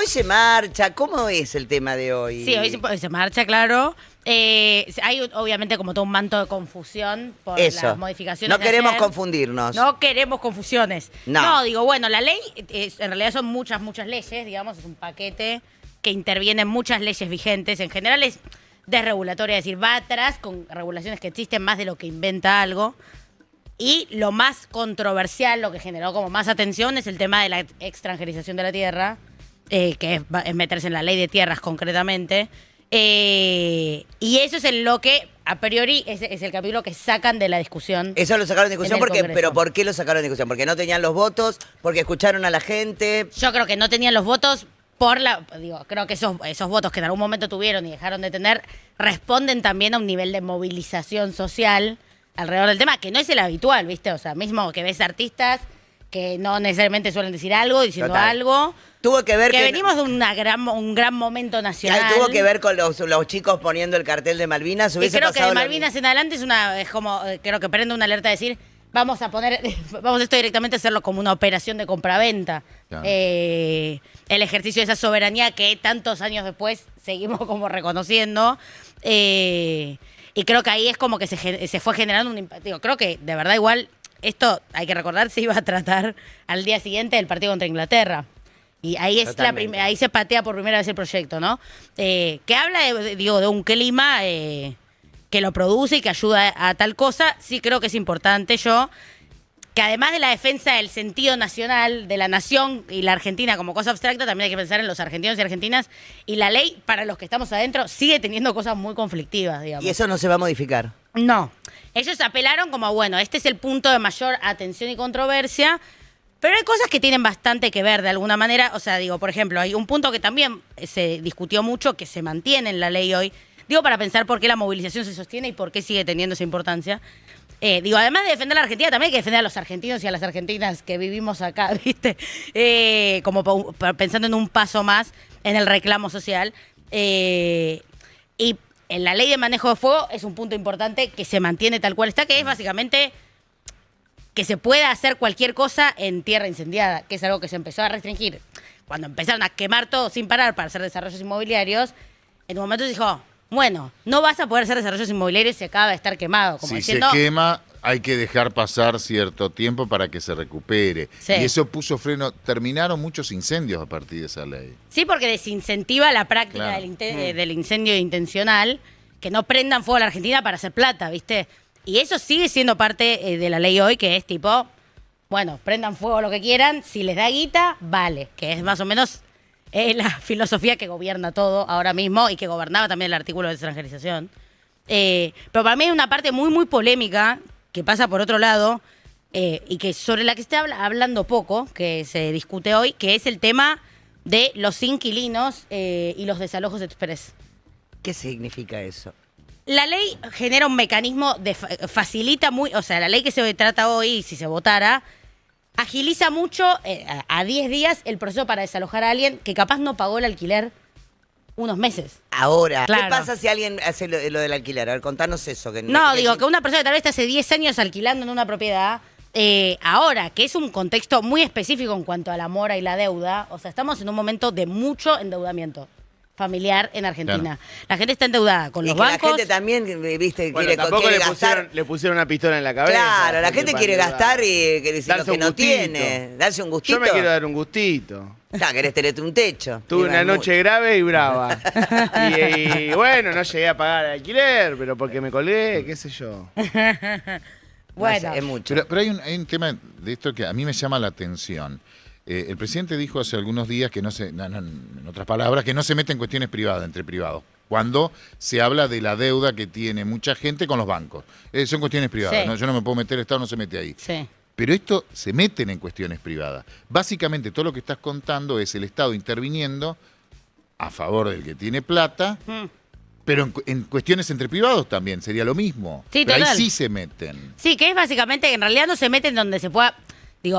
hoy se marcha. ¿Cómo es el tema de hoy? Sí, hoy se marcha, claro. Hay obviamente como todo un manto de confusión por las modificaciones. No queremos ayer. confundirnos. No queremos confusiones. No, digo, bueno, la ley, en realidad son muchas leyes, digamos, es un paquete que interviene en muchas leyes vigentes. En general es desregulatoria, es decir, va atrás con regulaciones que existen más de lo que inventa algo. Y lo más controversial, lo que generó como más atención, es el tema de la extranjerización de la tierra, que es meterse en la ley de tierras concretamente. Y eso es en lo que, a priori, es el capítulo que sacan de la discusión. Eso lo sacaron de discusión, pero ¿por qué lo sacaron de discusión? ¿Porque no tenían los votos? ¿Porque escucharon a la gente? Yo creo que no tenían los votos creo que esos votos que en algún momento tuvieron y dejaron de tener, responden también a un nivel de movilización social alrededor del tema, que no es el habitual, ¿viste? O sea, mismo que ves artistas que no necesariamente suelen decir algo, diciendo algo. Tuvo que ver que venimos de un gran momento nacional. Tuvo que ver con los chicos poniendo el cartel de Malvinas. Y creo que de Malvinas en adelante es como, creo que prende una alerta de decir, vamos esto directamente a hacerlo como una operación de compraventa. Claro. El ejercicio de esa soberanía que tantos años después seguimos como reconociendo. Y creo que ahí es como que se fue generando un impacto. Creo que de verdad igual, esto hay que recordar, se iba a tratar al día siguiente del partido contra Inglaterra. Y ahí ahí se patea por primera vez el proyecto, ¿no? Que habla, de un clima que lo produce y que ayuda a tal cosa. Sí creo que es importante que además de la defensa del sentido nacional, de la nación y la Argentina como cosa abstracta, también hay que pensar en los argentinos y argentinas. Y la ley, para los que estamos adentro, sigue teniendo cosas muy conflictivas, digamos. ¿Y eso no se va a modificar? No. Ellos apelaron como, bueno, este es el punto de mayor atención y controversia, pero hay cosas que tienen bastante que ver de alguna manera. O sea, por ejemplo, hay un punto que también se discutió mucho, que se mantiene en la ley hoy. Para pensar por qué la movilización se sostiene y por qué sigue teniendo esa importancia. Además de defender a la Argentina, también hay que defender a los argentinos y a las argentinas que vivimos acá, ¿viste? Como pensando en un paso más en el reclamo social. Y en la ley de manejo de fuego es un punto importante que se mantiene tal cual está, que es básicamente que se pueda hacer cualquier cosa en tierra incendiada, que es algo que se empezó a restringir. Cuando empezaron a quemar todo sin parar para hacer desarrollos inmobiliarios, en un momento se dijo, bueno, no vas a poder hacer desarrollos inmobiliarios si acaba de estar quemado. Como diciendo, se quema, hay que dejar pasar cierto tiempo para que se recupere. Sí. Y eso puso freno. Terminaron muchos incendios a partir de esa ley. Sí, porque desincentiva la práctica del incendio intencional, que no prendan fuego a la Argentina para hacer plata, ¿viste? Y eso sigue siendo parte de la ley hoy, que es tipo, bueno, prendan fuego lo que quieran, si les da guita, vale, que es más o menos la filosofía que gobierna todo ahora mismo y que gobernaba también el artículo de extranjerización. Pero para mí hay una parte muy, muy polémica que pasa por otro lado y que sobre la que está hablando poco, que se discute hoy, que es el tema de los inquilinos y los desalojos express. ¿Qué significa eso? La ley genera un mecanismo facilita muy, o sea, la ley que se trata hoy, si se votara, agiliza mucho, a 10 días, el proceso para desalojar a alguien que capaz no pagó el alquiler unos meses. Ahora, claro. ¿Qué pasa si alguien hace lo del alquiler? A ver, contanos eso. Que una persona que tal vez está hace 10 años alquilando en una propiedad, ahora, que es un contexto muy específico en cuanto a la mora y la deuda, o sea, estamos en un momento de mucho endeudamiento familiar en Argentina. Claro. La gente está endeudada con los bancos. La gente también, viste, quiere gastar. Le pusieron una pistola en la cabeza. Claro, la gente quiere gastar y decir lo que no tiene. Darse un gustito. Yo me quiero dar un gustito. Ya, querés tenerte un techo. Tuve una noche grave y brava. y bueno, no llegué a pagar el alquiler, pero porque me colgué, qué sé yo. Bueno, es mucho. Pero hay un tema de esto que a mí me llama la atención. El presidente dijo hace algunos días que en otras palabras, que no se mete en cuestiones privadas, entre privados, cuando se habla de la deuda que tiene mucha gente con los bancos. Son cuestiones privadas, sí. ¿No? Yo no me puedo meter, el Estado no se mete ahí. Sí. Pero esto se meten en cuestiones privadas. Básicamente todo lo que estás contando es el Estado interviniendo a favor del que tiene plata, pero en cuestiones entre privados también sería lo mismo. Sí, pero total. ahí sí se meten. Sí, que es básicamente que en realidad no se meten donde se pueda.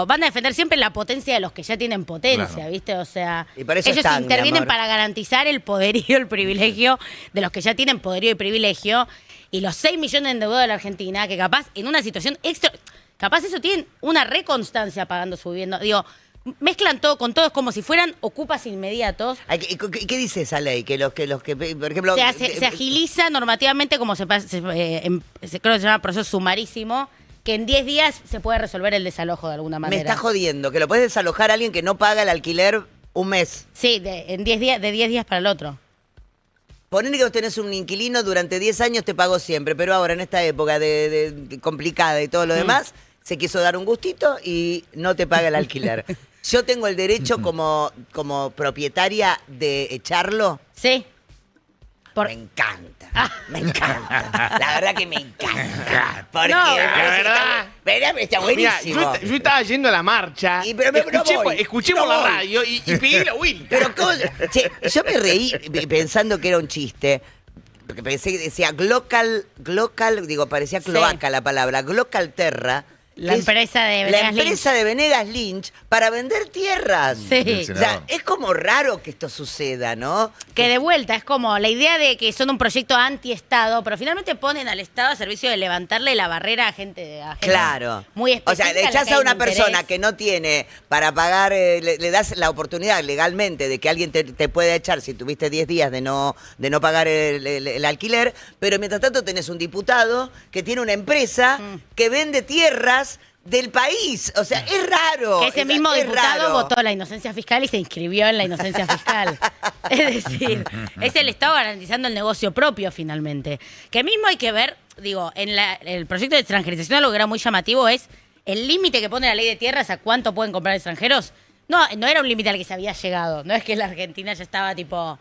Van a defender siempre la potencia de los que ya tienen potencia, claro. ¿Viste? O sea, ellos intervienen para garantizar el poderío, el privilegio de los que ya tienen poderío y privilegio. Y los 6 millones de endeudados de la Argentina, que capaz en una situación extra, capaz eso tienen una reconstancia pagando su vivienda. mezclan todo con todo, es como si fueran ocupas inmediatos. ¿Qué dice esa ley? Que los que por ejemplo... Se agiliza normativamente como creo que se llama proceso sumarísimo, que en 10 días se puede resolver el desalojo de alguna manera. Me está jodiendo, que lo puedes desalojar a alguien que no paga el alquiler un mes. Sí, en 10 días, de 10 días para el otro. Ponele que vos tenés un inquilino durante 10 años, te pagó siempre, pero ahora en esta época de complicada y todo lo demás, se quiso dar un gustito y no te paga el alquiler. ¿Yo tengo el derecho como propietaria de echarlo? Sí. Me encanta, me encanta. La verdad que me encanta. Porque No, la verdad. Está Mira, buenísimo. yo estaba yendo a la marcha. Pero no voy, escuchemos no la voy. radio y pedí la Will. Pero che, yo me reí pensando que era un chiste. Porque pensé que decía Glocal, digo, parecía cloaca la palabra, Glocal Terra. La que es empresa de La Venegas empresa de Venegas Lynch para vender tierras. Sí. O sea, es como raro que esto suceda, ¿no? Que de vuelta es como la idea de que son un proyecto anti-Estado, pero finalmente ponen al Estado a servicio de levantarle la barrera a gente Claro. muy O específica. sea, le en la echás que a hay una un persona interés. que no tiene para pagar, le das la oportunidad legalmente de que alguien te pueda echar si tuviste 10 días de no pagar el alquiler, pero mientras tanto tenés un diputado que tiene una empresa que vende tierras del país. O sea, es raro. Que ese mismo es diputado raro. votó la inocencia fiscal y se inscribió en la inocencia fiscal. Es decir, es el Estado garantizando el negocio propio finalmente. Que mismo hay que ver, digo, el proyecto de extranjerización algo que era muy llamativo es el límite que pone la ley de tierras a cuánto pueden comprar extranjeros. No era un límite al que se había llegado. No es que la Argentina ya estaba tipo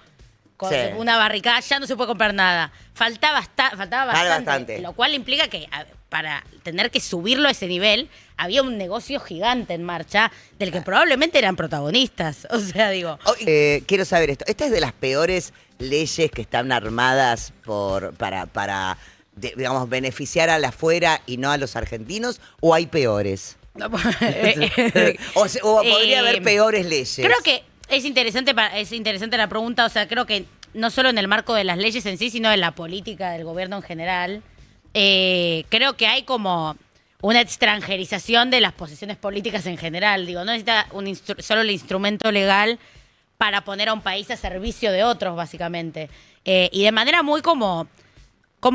con Sí. una barricada, ya no se puede comprar nada. Faltaba bastante. bastante. Lo cual implica que para tener que subirlo a ese nivel, había un negocio gigante en marcha del que probablemente eran protagonistas. O sea, digo, Quiero saber esto. ¿Esta es de las peores leyes que están armadas para digamos, beneficiar a la afuera y no a los argentinos? ¿O hay peores? o podría haber peores leyes. Creo que es interesante la pregunta, o sea, creo que no solo en el marco de las leyes en sí, sino en la política del gobierno en general, creo que hay como una extranjerización de las posiciones políticas en general. Digo, no necesita solo el instrumento legal para poner a un país a servicio de otros, básicamente. Y de manera muy como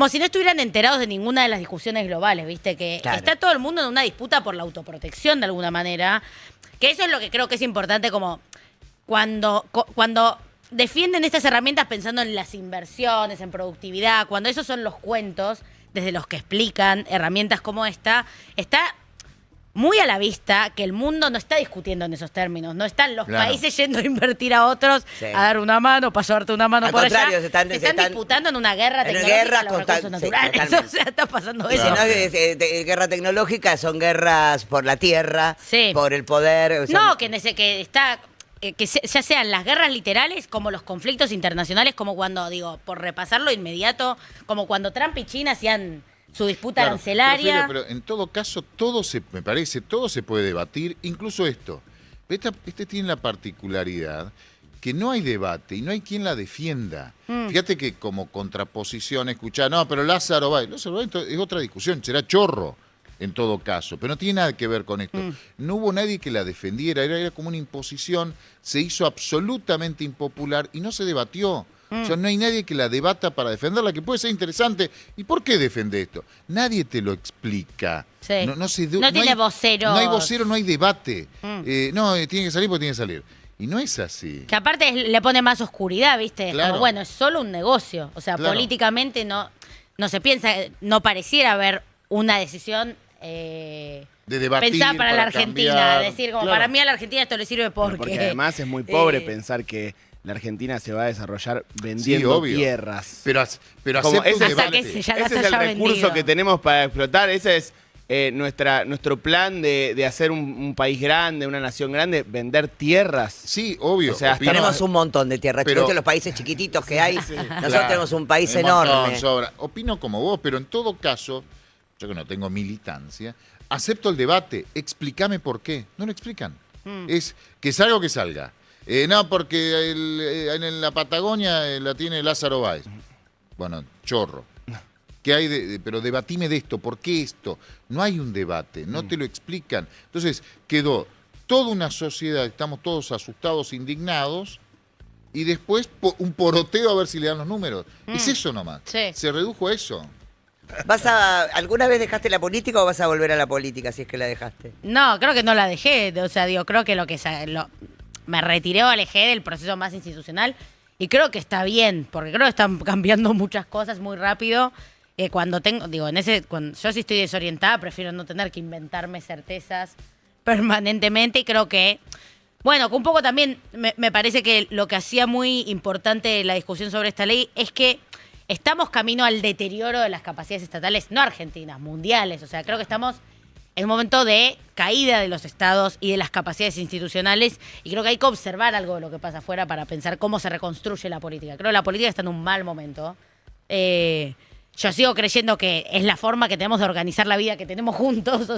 si no estuvieran enterados de ninguna de las discusiones globales, ¿viste? Que Claro. está todo el mundo en una disputa por la autoprotección de alguna manera. Que eso es lo que creo que es importante, como cuando defienden estas herramientas pensando en las inversiones, en productividad, cuando esos son los cuentos desde los que explican herramientas como esta, está muy a la vista que el mundo no está discutiendo en esos términos. No están los Claro. países yendo a invertir a otros, Sí. a dar una mano, para llevarte una mano Al por contrario, allá. se están disputando en una guerra en una tecnológica guerra a los recursos constante, sí, naturales. totalmente. O sea, está pasando Y eso. si no es guerra tecnológica, son guerras por la tierra, Sí. por el poder. No, que está ya sean las guerras literales como los conflictos internacionales, como cuando, digo, por repasarlo inmediato, como cuando Trump y China hacían su disputa Claro, arancelaria. Pero en todo caso, me parece, todo se puede debatir, incluso esto. Este tiene la particularidad que no hay debate y no hay quien la defienda. Fíjate que como contraposición escuchar, no, pero Lázaro Báez es otra discusión, será chorro en todo caso, pero no tiene nada que ver con esto. No hubo nadie que la defendiera, era como una imposición, se hizo absolutamente impopular y no se debatió. O sea, no hay nadie que la debata para defenderla, que puede ser interesante. ¿Y por qué defende esto? Nadie te lo explica. Sí. No Tiene voceros. No hay vocero, no hay debate. Tiene que salir porque tiene que salir. Y no es así. Que aparte le pone más oscuridad, ¿viste? Claro. Como, bueno, es solo un negocio. O sea, Claro. políticamente no se piensa, no pareciera haber una decisión De debatir, pensada para la Argentina. cambiar. Decir, como Claro. para mí a la Argentina esto le sirve Porque porque... además es muy pobre eh, pensar que la Argentina se va a desarrollar Sí, vendiendo obvio. tierras. Pero Como acepta un ese- hasta debate. que ya las Ese es el haya recurso vendido. que tenemos para explotar. Ese es nuestro plan de hacer un país grande, una nación grande, vender tierras. Sí, obvio. O sea, opino- Tenemos un montón de tierra. Pero- Pero los países chiquititos que hay, nosotros Claro. tenemos un país Un montón, enorme. sobra. Opino como vos, pero en todo caso, yo que no tengo militancia, acepto el debate. Explícame por qué. No lo explican. Es que salga o que salga. No, porque en la Patagonia la tiene Lázaro Báez. Bueno, chorro. ¿Qué hay pero debatime de esto? ¿Por qué esto? No hay un debate, no te lo explican. Entonces, quedó toda una sociedad, estamos todos asustados, indignados, y después un poroteo a ver si le dan los números. Es eso nomás. Sí. Se redujo a eso. ¿Alguna vez dejaste la política o vas a volver a la política si es que la dejaste? No, creo que no la dejé. O sea, digo, creo que me retiré o alejé del proceso más institucional y creo que está bien, porque creo que están cambiando muchas cosas muy rápido. Cuando yo sí estoy desorientada, prefiero no tener que inventarme certezas permanentemente y creo que, bueno, que un poco también me parece que lo que hacía muy importante la discusión sobre esta ley es que estamos camino al deterioro de las capacidades estatales, no argentinas, mundiales. O sea, creo que estamos en un momento de caída de los estados y de las capacidades institucionales y creo que hay que observar algo de lo que pasa afuera para pensar cómo se reconstruye la política. Creo que la política está en un mal momento. Yo sigo creyendo que es la forma que tenemos de organizar la vida que tenemos juntos.